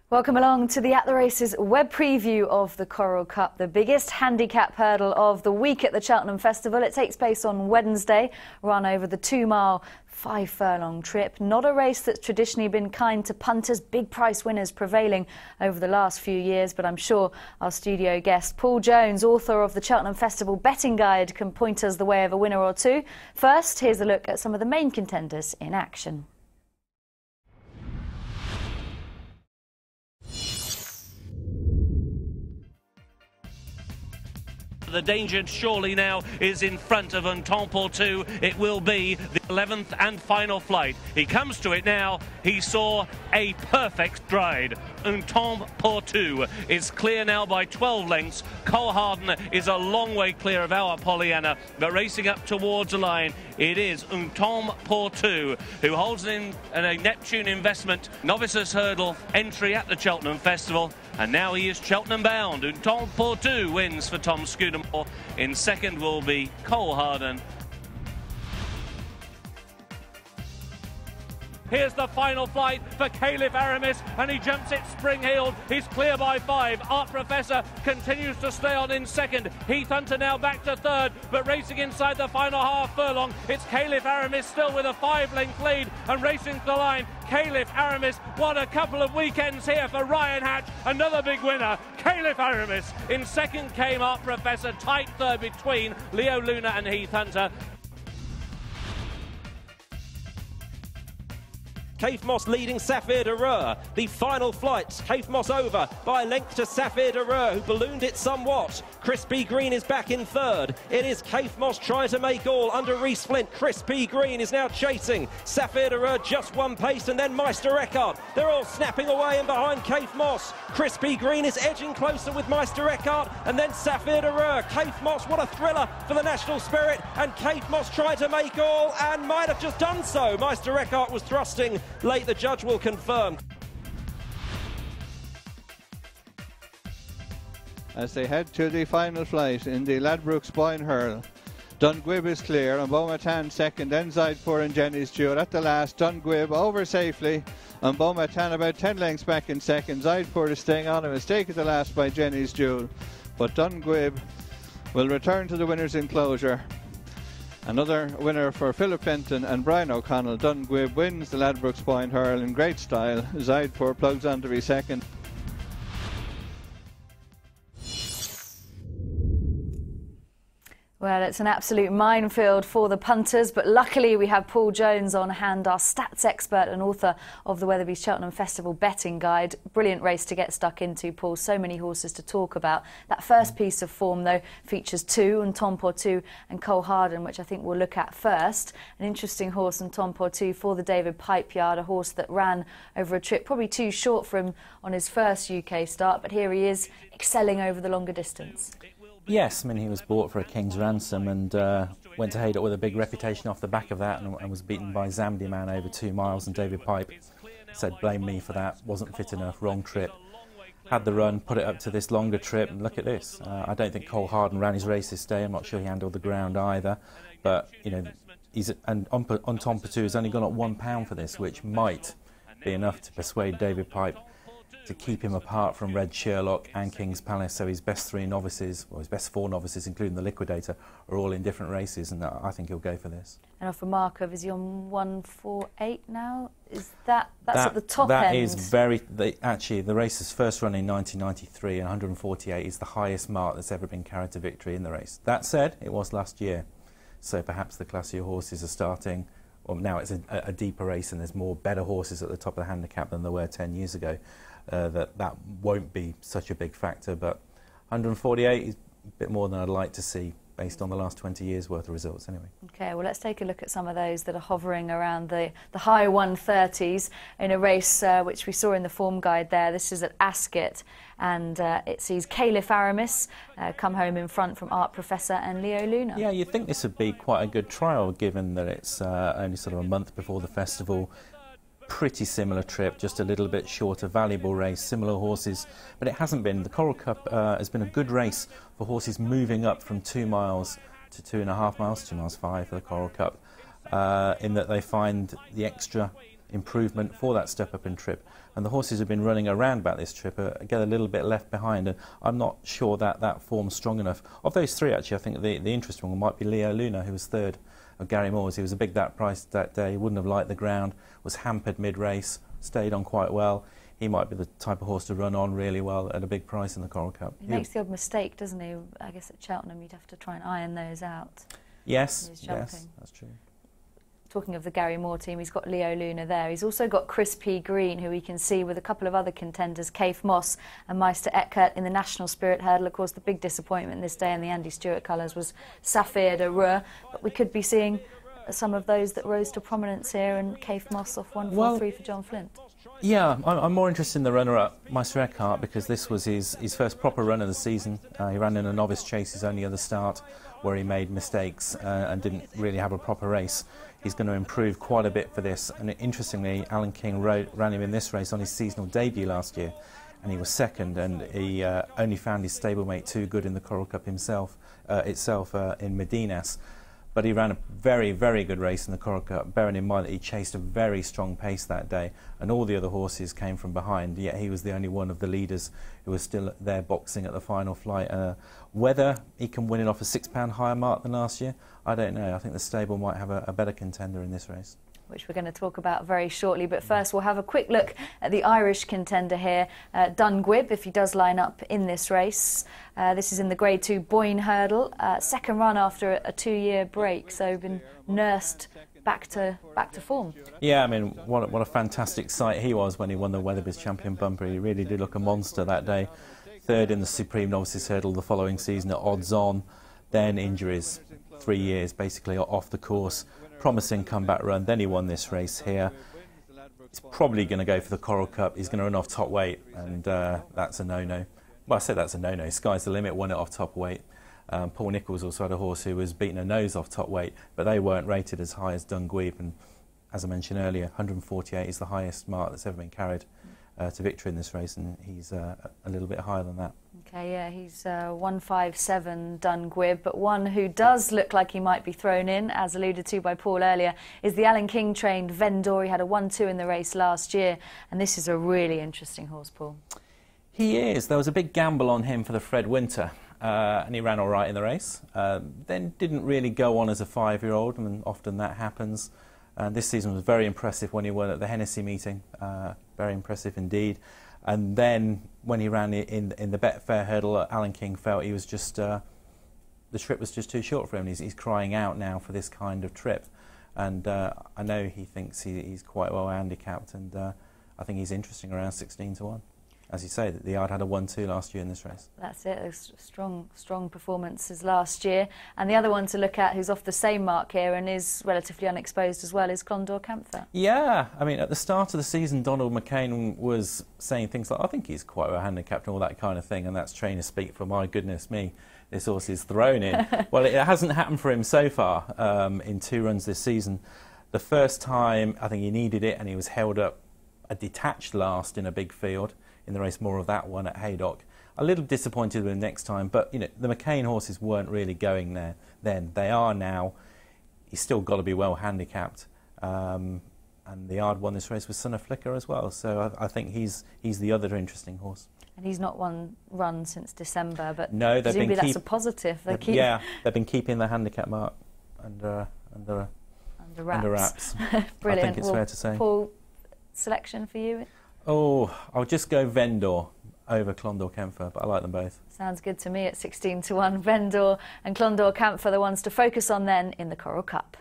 Welcome along to the At the Races web preview of the Coral Cup, the biggest handicap hurdle of the week at the Cheltenham Festival. It takes place on Wednesday, run over the 2-mile, 5-furlong trip. Not a race that's traditionally been kind to punters, big price winners prevailing over the last few years, but I'm sure our studio guest, Paul Jones, author of the Cheltenham Festival Betting Guide, can point us the way of a winner or two. First, here's a look at some of the main contenders in action. The danger surely now is in front of Un Temps pour Tout. It will be the 11th and final flight. He comes to it now. He saw a perfect stride. Un Temps pour Tout is clear now by 12 lengths. Cole Harden is a long way clear of our Pollyanna, but racing up towards the line, it is Un Temps pour Tout, who holds a Neptune Investment novices hurdle entry at the Cheltenham Festival. And now he is Cheltenham bound. Un Temps pour Tout wins for Tom Scudamore. In second will be Cole Harden. Here's the final flight for Caliph Aramis, and he jumps it spring-heeled. He's clear by 5. Art Professor continues to stay on in second. Heath Hunter now back to third, but racing inside the final half furlong, it's Caliph Aramis still with a 5-length lead and racing to the line. Caliph Aramis, what a couple of weekends here for Ryan Hatch. Another big winner, Caliph Aramis. In second came Art Professor, tight third between Leo Luna and Heath Hunter. Cafe Moss leading Saphir de Reur. The final flight, Cafe Moss over by a length to Saphir de Reur, who ballooned it somewhat. Crispy Green is back in third. It is Cafe Moss trying to make all under Reese Flint. Crispy Green is now chasing. Saphir de Reur just one pace, and then Meister Eckhart. They're all snapping away and behind Cafe Moss. Crispy Green is edging closer with Meister Eckhart, and then Saphir de Reur. Cafe Moss, what a thriller for the national spirit, and Cafe Moss trying to make all and might have just done so. Meister Eckhart was thrusting late, the judge will confirm. As they head to the final flight in the Ladbrokes Boyne Hurl, Dunguib is clear, and Beaumatan second, then Zaidpur and Jenny's Jewel at the last. Dunguib over safely, and Beaumatan about 10 lengths back in second. Zaidpur is staying on, a mistake at the last by Jenny's Jewel, but Dunguib will return to the winner's enclosure. Another winner for Philip Fenton and Brian O'Connell. Dunguib wins the Ladbrokes Boyne Hurl in great style. Zaidpur plugs on to be second. Well, it's an absolute minefield for the punters, but luckily we have Paul Jones on hand, our stats expert and author of the Weatherby's Cheltenham Festival Betting Guide. Brilliant race to get stuck into, Paul. So many horses to talk about. That first piece of form, though, features two, Un Temps pour Tout and Cole Harden, which I think we'll look at first. An interesting horse, Un Temps pour Tout, for the David Pipe Yard, a horse that ran over a trip probably too short for him on his first UK start, but here he is excelling over the longer distance. Yes, I mean, he was bought for a king's ransom and went to Haydock with a big reputation off the back of that, and was beaten by Zambia Man over 2 miles, and David Pipe said, blame me for that, wasn't fit enough, wrong trip. Had the run, put it up to this longer trip, and look at this. I don't think Cole Harden ran his race this day. I'm not sure he handled the ground either, but, you know, and Un Temps pour Tout has only gone up £1 for this, which might be enough to persuade David Pipe to keep him apart from Red Sherlock and King's Palace. So his best 3 novices, or his best 4 novices, including the Liquidator, are all in different races, and I think he'll go for this. And off a Markov, is he on 148 now? Is that's at the top end? That is very... actually, the race is first run in 1993, and 148 is the highest mark that's ever been carried to victory in the race. That said, it was last year, so perhaps the classier horses are starting. Well, now it's a deeper race, and there's more better horses at the top of the handicap than there were 10 years ago. That won't be such a big factor, but 148 is a bit more than I'd like to see based on the last 20 years worth of results anyway. Okay, well, let's take a look at some of those that are hovering around the high 130s in a race which we saw in the form guide there. This is at Ascot, and it sees Caliph Aramis come home in front from Art Professor and Leo Luna. Yeah, you'd think this would be quite a good trial, given that it's only sort of a month before the festival. Pretty similar trip, just a little bit shorter, valuable race, similar horses, but it hasn't been. The Coral Cup has been a good race for horses moving up from 2 miles to 2.5 miles, 2 miles 5 for the Coral Cup, in that they find the extra improvement for that step up in trip. And the horses have been running around about this trip, get a little bit left behind, and I'm not sure that form's strong enough. Of those three, actually, I think the interesting one might be Leo Luna, who was third of Gary Moore's. He was a big that price that day. He wouldn't have liked the ground, was hampered mid-race, stayed on quite well. He might be the type of horse to run on really well at a big price in the Coral Cup. He makes the odd mistake, doesn't he? I guess at Cheltenham you'd have to try and iron those out. Yes, yes, that's true. Talking of the Gary Moore team, he's got Leo Luna there. He's also got Crispy Green, who we can see with a couple of other contenders, Kaif Moss and Meister Eckert in the National Spirit Hurdle. Of course, the big disappointment this day in the Andy Stewart colours was Saphir de Reux, but we could be seeing some of those that rose to prominence here, and Kaif Moss off 143 for John Flint. Yeah, I'm more interested in the runner-up, Meister Eckhart, because this was his first proper run of the season. He ran in a novice chase his only other start, where he made mistakes and didn't really have a proper race. He's going to improve quite a bit for this, and interestingly, Alan King ran him in this race on his seasonal debut last year, and he was second, and he only found his stablemate too good in the Coral Cup itself in Medinas. But he ran a very, very good race in the Coral Cup, bearing in mind that he chased a very strong pace that day, and all the other horses came from behind, yet he was the only one of the leaders who was still there boxing at the final flight. Whether he can win it off a £6 higher mark than last year, I don't know. I think the stable might have a better contender in this race, which we're going to talk about very shortly. But first we'll have a quick look at the Irish contender here, Dungwib, if he does line up in this race. This is in the Grade 2 Boyne Hurdle, second run after a 2-year break, so been nursed back to form. Yeah, I mean, what a fantastic sight he was when he won the Weatherby's Champion Bumper. He really did look a monster that day. Third in the Supreme Novices Hurdle the following season at odds on, then injuries, 3 years basically off the course. Promising comeback run, then he won this race here. He's probably going to go for the Coral Cup. He's going to run off top weight, and that's a no-no. Well, I say that's a no-no. Sky's the limit, won it off top weight. Paul Nicholls also had a horse who was beating a nose off top weight, but they weren't rated as high as Dungwib, and as I mentioned earlier, 148 is the highest mark that's ever been carried to victory in this race, and he's a little bit higher than that. Okay, yeah, he's 157 Dungwib, but one who does look like he might be thrown in, as alluded to by Paul earlier, is the Alan King trained Vendor. He had a 1-2 in the race last year, and this is a really interesting horse, Paul. He is. There was a big gamble on him for the Fred Winter, and he ran all right in the race. Then didn't really go on as a 5-year-old, and often that happens. This season was very impressive when he won at the Hennessy meeting, very impressive indeed. And then when he ran in the Betfair Hurdle, Alan King felt he was just the trip was just too short for him. He's crying out now for this kind of trip, and I know he thinks he's quite well handicapped, and I think he's interesting around 16 to 1. As you say, the yard had a 1-2 last year in this race. That's it, strong performances last year. And the other one to look at, who's off the same mark here and is relatively unexposed as well, is Clondor Camphor. Yeah, I mean, at the start of the season, Donald McCain was saying things like, I think he's quite well handicapped and all that kind of thing, and that's trainer speak for, my goodness me, this horse is thrown in. Well, it hasn't happened for him so far in 2 runs this season. The first time, I think he needed it, and he was held up a detached last in a big field. In the race, more of that one at Haydock. A little disappointed with him next time, but you know, the McCain horses weren't really going there then. They are now. He's still got to be well handicapped, and the yard won this race with Son of Flicker as well. So I think he's the other interesting horse. And he's not won run since December, but no, presumably that's a positive. Yeah, they've been keeping the handicap mark under wraps. Brilliant. I think it's fair to say. Paul, selection for you? Oh, I'll just go Vendor over Clondor Camphor, but I like them both. Sounds good to me at 16 to 1. Vendor and Clondor Camphor, the ones to focus on then in the Coral Cup.